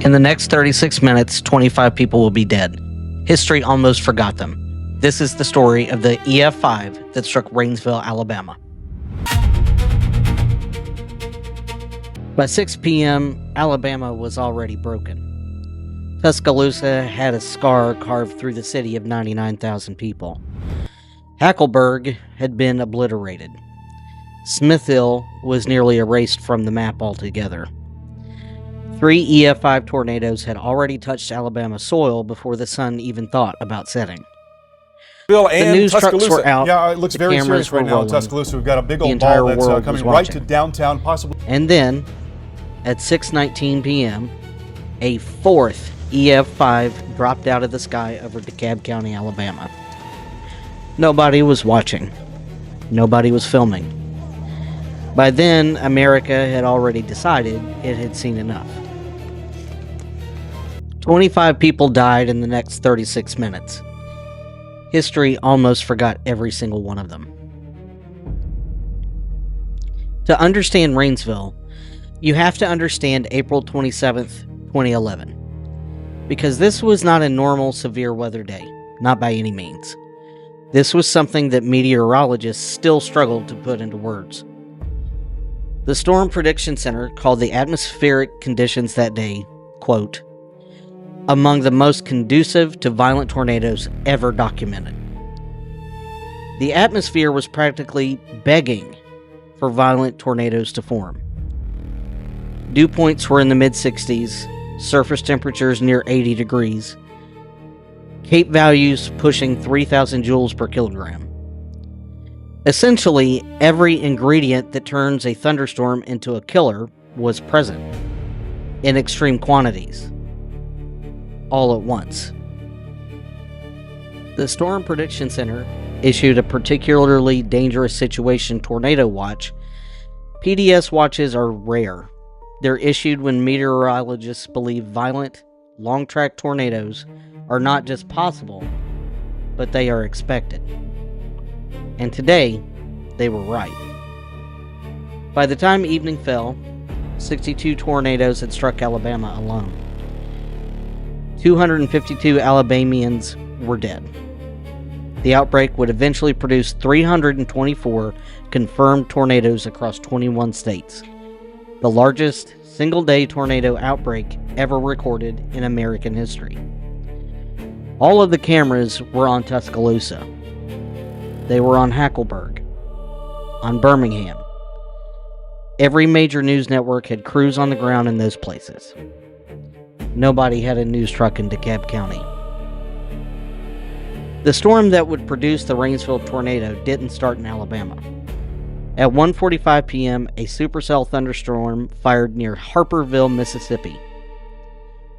In the next 36 minutes, 25 people will be dead. History almost forgot them. This is the story of the EF5 that struck Rainesville, Alabama. By 6 p.m., Alabama was already broken. Tuscaloosa had a scar carved through the city of 99,000 people. Hackleburg had been obliterated. Smithville was nearly erased from the map altogether. 3 EF5 tornadoes had already touched Alabama soil before the sun even thought about setting. Bill The and news Tuscaloosa. trucks were out. Yeah, it looks the very cameras serious right were now in rolling. Tuscaloosa. We've got a big The old entire ball that's world coming was right to watching. downtown, possibly. And then, at 6:19 p.m., a fourth EF5 dropped out of the sky over DeKalb County, Alabama. Nobody was watching. Nobody was filming. By then, America had already decided it had seen enough. 25 people died in the next 36 minutes. History almost forgot every single one of them. To understand Rainesville, you have to understand April 27th, 2011. Because this was not a normal severe weather day, not by any means. This was something that meteorologists still struggled to put into words. The Storm Prediction Center called the atmospheric conditions that day, quote, among the most conducive to violent tornadoes ever documented. The atmosphere was practically begging for violent tornadoes to form. Dew points were in the mid-60s, surface temperatures near 80 degrees, Cape values pushing 3,000 joules per kilogram. Essentially, every ingredient that turns a thunderstorm into a killer was present, in extreme quantities, all at once. The Storm Prediction Center issued a particularly dangerous situation tornado watch. PDS watches are rare. They're issued when meteorologists believe violent, long-track tornadoes are not just possible, but they are expected. And today, they were right. By the time evening fell, 62 tornadoes had struck Alabama alone. 252 Alabamians were dead. The outbreak would eventually produce 324 confirmed tornadoes across 21 states, the largest single-day tornado outbreak ever recorded in American history. All of the cameras were on Tuscaloosa. They were on Hackleburg, on Birmingham. Every major news network had crews on the ground in those places. Nobody had a news truck in DeKalb County. The storm that would produce the Rainesville tornado didn't start in Alabama. At 1:45 p.m., a supercell thunderstorm fired near Harperville, Mississippi.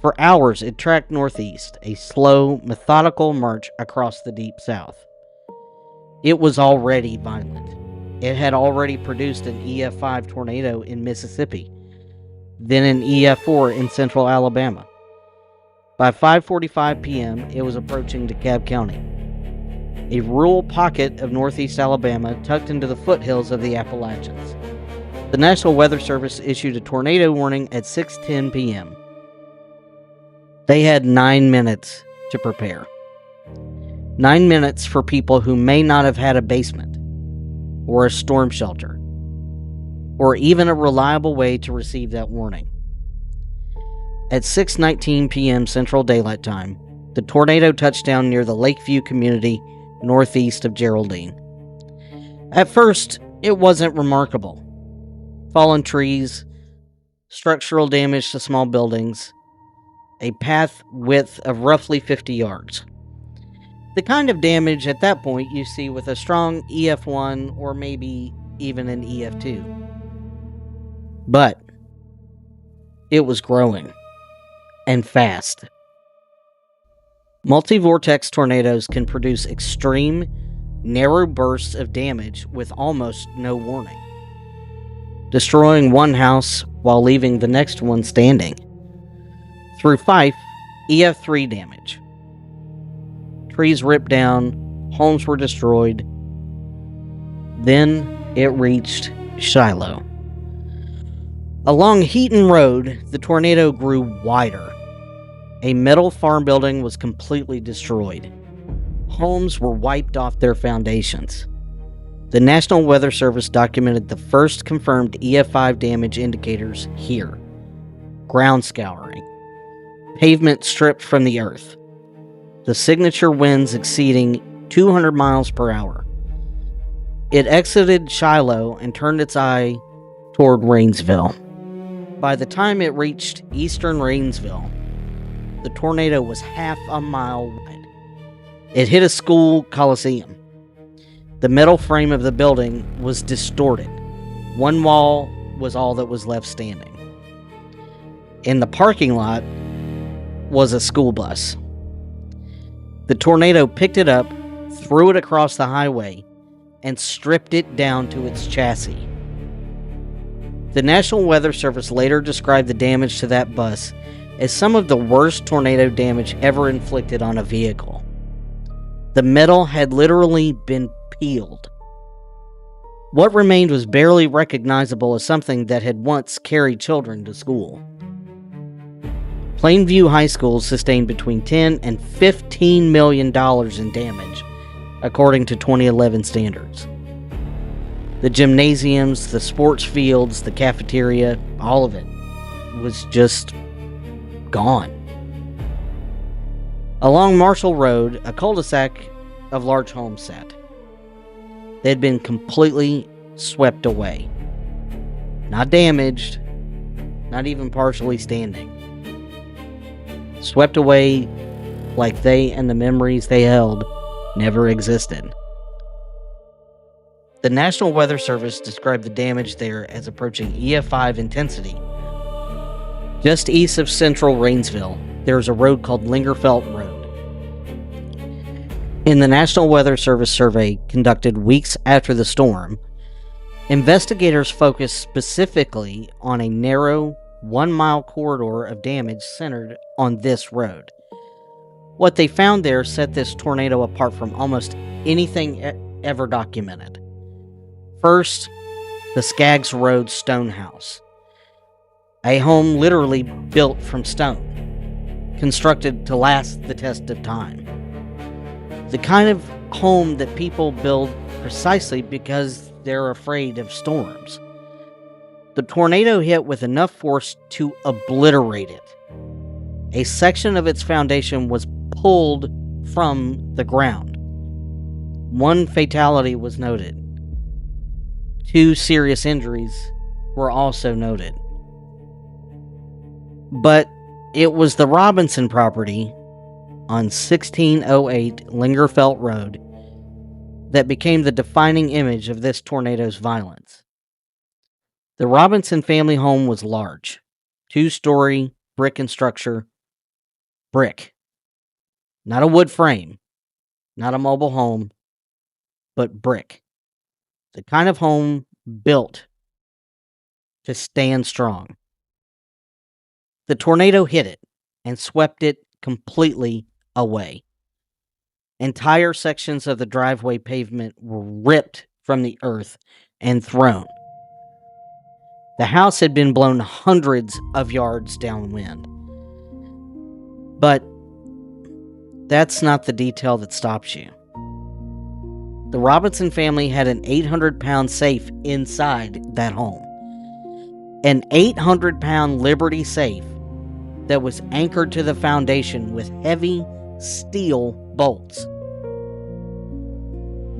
For hours, it tracked northeast, a slow, methodical march across the deep south. It was already violent. It had already produced an EF5 tornado in Mississippi, then an EF4 in central Alabama. By 5:45 p.m., it was approaching DeKalb County, a rural pocket of northeast Alabama tucked into the foothills of the Appalachians. The National Weather Service issued a tornado warning at 6:10 p.m. They had 9 minutes to prepare. 9 minutes for people who may not have had a basement, or a storm shelter, or even a reliable way to receive that warning. At 6:19 p.m. Central Daylight Time, the tornado touched down near the Lakeview community northeast of Geraldine. At first, it wasn't remarkable. Fallen trees, structural damage to small buildings, a path width of roughly 50 yards. The kind of damage at that point you see with a strong EF1 or maybe even an EF2. But it was growing, and fast. Multi-vortex tornadoes can produce extreme, narrow bursts of damage with almost no warning, destroying one house while leaving the next one standing. Through Fife, EF3 damage. Trees ripped down, homes were destroyed. Then it reached Shiloh. Along Heaton Road, the tornado grew wider, A metal farm building was completely destroyed. Homes were wiped off their foundations. The National Weather Service documented the first confirmed EF5 damage indicators here. Ground scouring. Pavement stripped from the earth. The signature winds exceeding 200 miles per hour. It exited Shiloh and turned its eye toward Rainesville. By the time it reached eastern Rainesville, the tornado was half a mile wide. It hit a school coliseum. The metal frame of the building was distorted. One wall was all that was left standing. In the parking lot was a school bus. The tornado picked it up, threw it across the highway, and stripped it down to its chassis. The National Weather Service later described the damage to that bus as some of the worst tornado damage ever inflicted on a vehicle. The metal had literally been peeled. What remained was barely recognizable as something that had once carried children to school. Plainview High School sustained between $10 and $15 million in damage, according to 2011 standards. The gymnasiums, the sports fields, the cafeteria, all of it was just gone. Along Marshall Road, a cul-de-sac of large homes sat. They had been completely swept away. Not damaged, not even partially standing. Swept away like they and the memories they held never existed. The National Weather Service described the damage there as approaching EF5 intensity. Just east of central Rainesville, there is a road called Lingerfelt Road. In the National Weather Service survey conducted weeks after the storm, investigators focused specifically on a narrow 1-mile corridor of damage centered on this road. What they found there set this tornado apart from almost anything ever documented. First, the Skaggs Road Stone House, a home literally built from stone, constructed to last the test of time. The kind of home that people build precisely because they're afraid of storms. The tornado hit with enough force to obliterate it. A section of its foundation was pulled from the ground. One fatality was noted. 2 serious injuries were also noted. But it was the Robinson property on 1608 Lingerfelt Road that became the defining image of this tornado's violence. The Robinson family home was large, 2-story, brick in structure, brick. Not a wood frame, not a mobile home, but brick. The kind of home built to stand strong. The tornado hit it and swept it completely away. Entire sections of the driveway pavement were ripped from the earth and thrown. The house had been blown hundreds of yards downwind. But that's not the detail that stops you. The Robinson family had an 800-pound safe inside that home. An 800-pound Liberty safe that was anchored to the foundation with heavy steel bolts.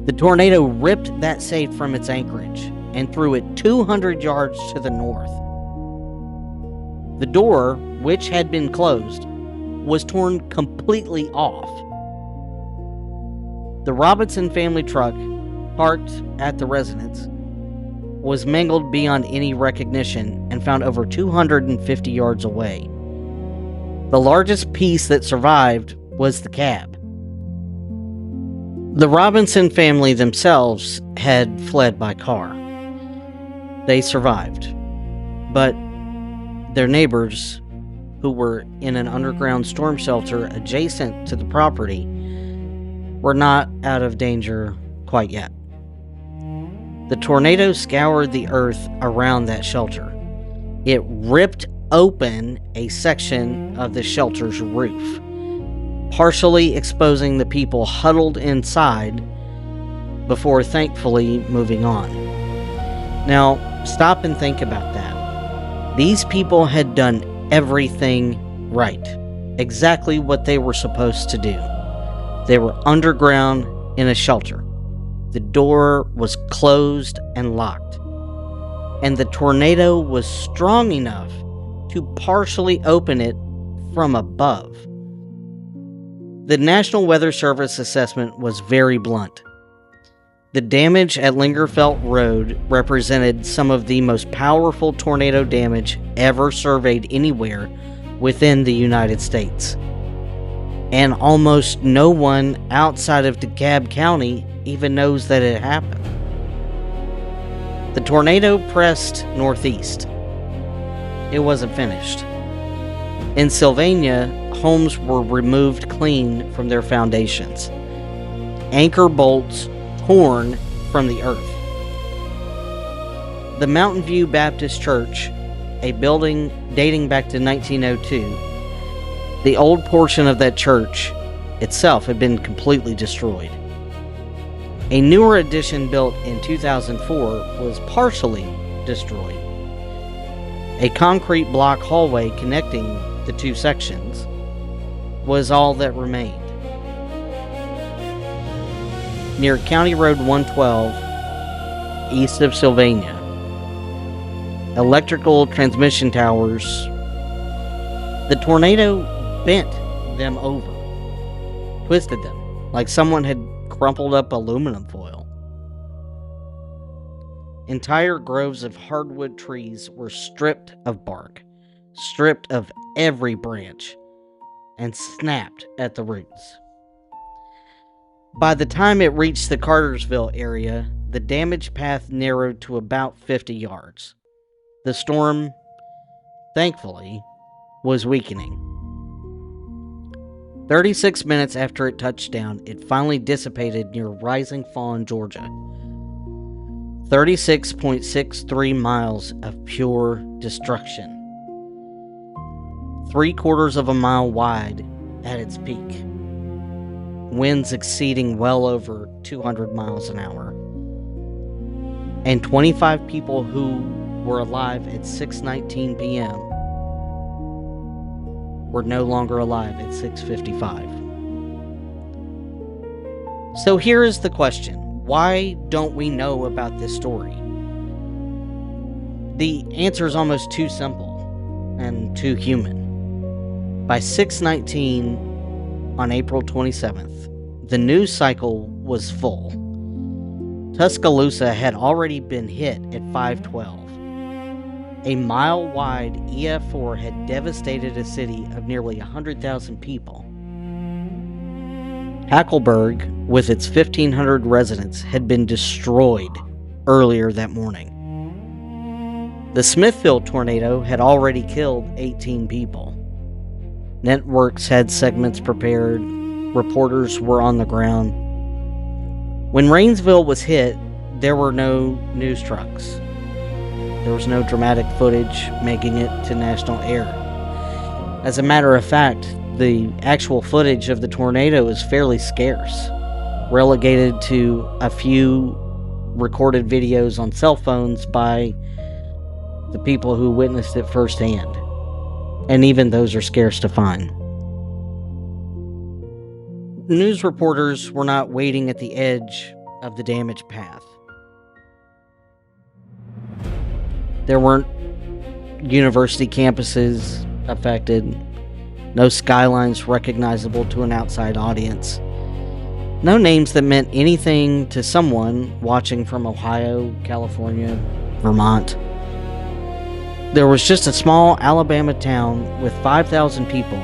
The tornado ripped that safe from its anchorage and threw it 200 yards to the north. The door, which had been closed, was torn completely off. The Robinson family truck, parked at the residence, was mangled beyond any recognition and found over 250 yards away. The largest piece that survived was the cab. The Robinson family themselves had fled by car. They survived, but their neighbors, who were in an underground storm shelter adjacent to the property, were not out of danger quite yet. The tornado scoured the earth around that shelter. It ripped open a section of the shelter's roof, partially exposing the people huddled inside before thankfully moving on. Now, stop and think about that. These people had done everything right, exactly what they were supposed to do. They were underground in a shelter. The door was closed and locked, and the tornado was strong enough to partially open it from above. The National Weather Service assessment was very blunt. The damage at Lingerfelt Road represented some of the most powerful tornado damage ever surveyed anywhere within the United States. And almost no one outside of DeKalb County even knows that it happened. The tornado pressed northeast. It wasn't finished. In Sylvania, homes were removed clean from their foundations. Anchor bolts torn from the earth. The Mountain View Baptist Church, a building dating back to 1902, the old portion of that church itself had been completely destroyed. A newer addition built in 2004 was partially destroyed. A concrete block hallway connecting the two sections was all that remained. Near County Road 112, east of Sylvania, electrical transmission towers, the tornado bent them over, twisted them like someone had crumpled up aluminum foil. Entire groves of hardwood trees were stripped of bark, stripped of every branch, and snapped at the roots. By the time it reached the Cartersville area, the damage path narrowed to about 50 yards. The storm, thankfully, was weakening. 36 minutes after it touched down, it finally dissipated near Rising Fawn, Georgia. 36.63 miles of pure destruction. 3/4 of a mile wide at its peak. Winds exceeding well over 200 miles an hour. And 25 people who were alive at 6:19 p.m. were no longer alive at 6:55. So here is the question. Why don't we know about this story? The answer is almost too simple and too human. By 6:19 on April 27th, the news cycle was full. Tuscaloosa had already been hit at 5:12. A mile-wide EF5 had devastated a city of nearly 100,000 people. Hackleburg, with its 1,500 residents, had been destroyed earlier that morning. The Smithfield tornado had already killed 18 people. Networks had segments prepared. Reporters were on the ground. When Rainesville was hit, there were no news trucks. There was no dramatic footage making it to national air. As a matter of fact, the actual footage of the tornado is fairly scarce, relegated to a few recorded videos on cell phones by the people who witnessed it firsthand. And even those are scarce to find. News reporters were not waiting at the edge of the damage path. There weren't university campuses affected, no skylines recognizable to an outside audience, no names that meant anything to someone watching from Ohio, California, Vermont. There was just a small Alabama town with 5,000 people,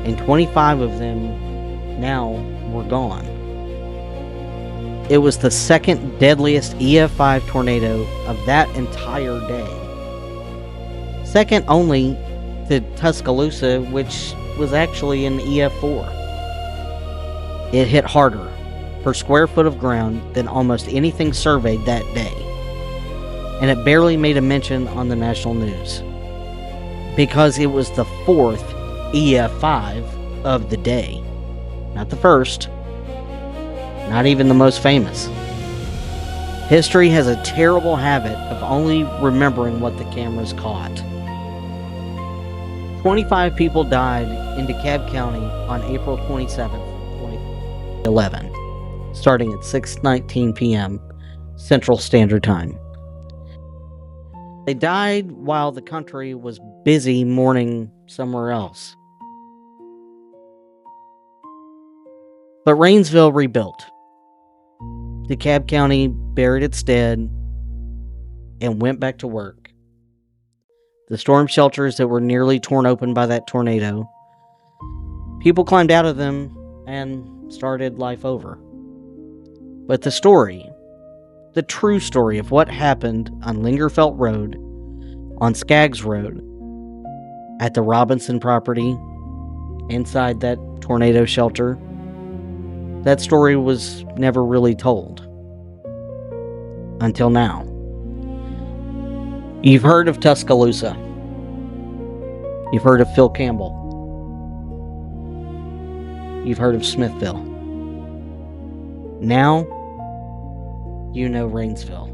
and 25 of them now were gone. It was the second deadliest EF5 tornado of that entire day. Second only to Tuscaloosa, which was actually an EF4. It hit harder per square foot of ground than almost anything surveyed that day, and it barely made a mention on the national news. because it was the fourth EF5 of the day. Not the first, not even the most famous. History has a terrible habit of only remembering what the cameras caught. 25 people died in DeKalb County on April 27, 2011, starting at 6:19 p.m. Central Standard Time. They died while the country was busy mourning somewhere else. But Rainesville rebuilt. DeKalb County buried its dead and went back to work. The storm shelters that were nearly torn open by that tornado, people climbed out of them and started life over. But the story, the true story of what happened on Lingerfelt Road, on Skaggs Road, at the Robinson property, inside that tornado shelter, that story was never really told. Until now. You've heard of Tuscaloosa. You've heard of Phil Campbell. You've heard of Smithville. Now, you know Rainesville.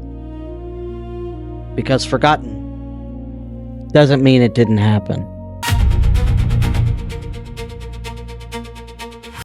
Because forgotten doesn't mean it didn't happen.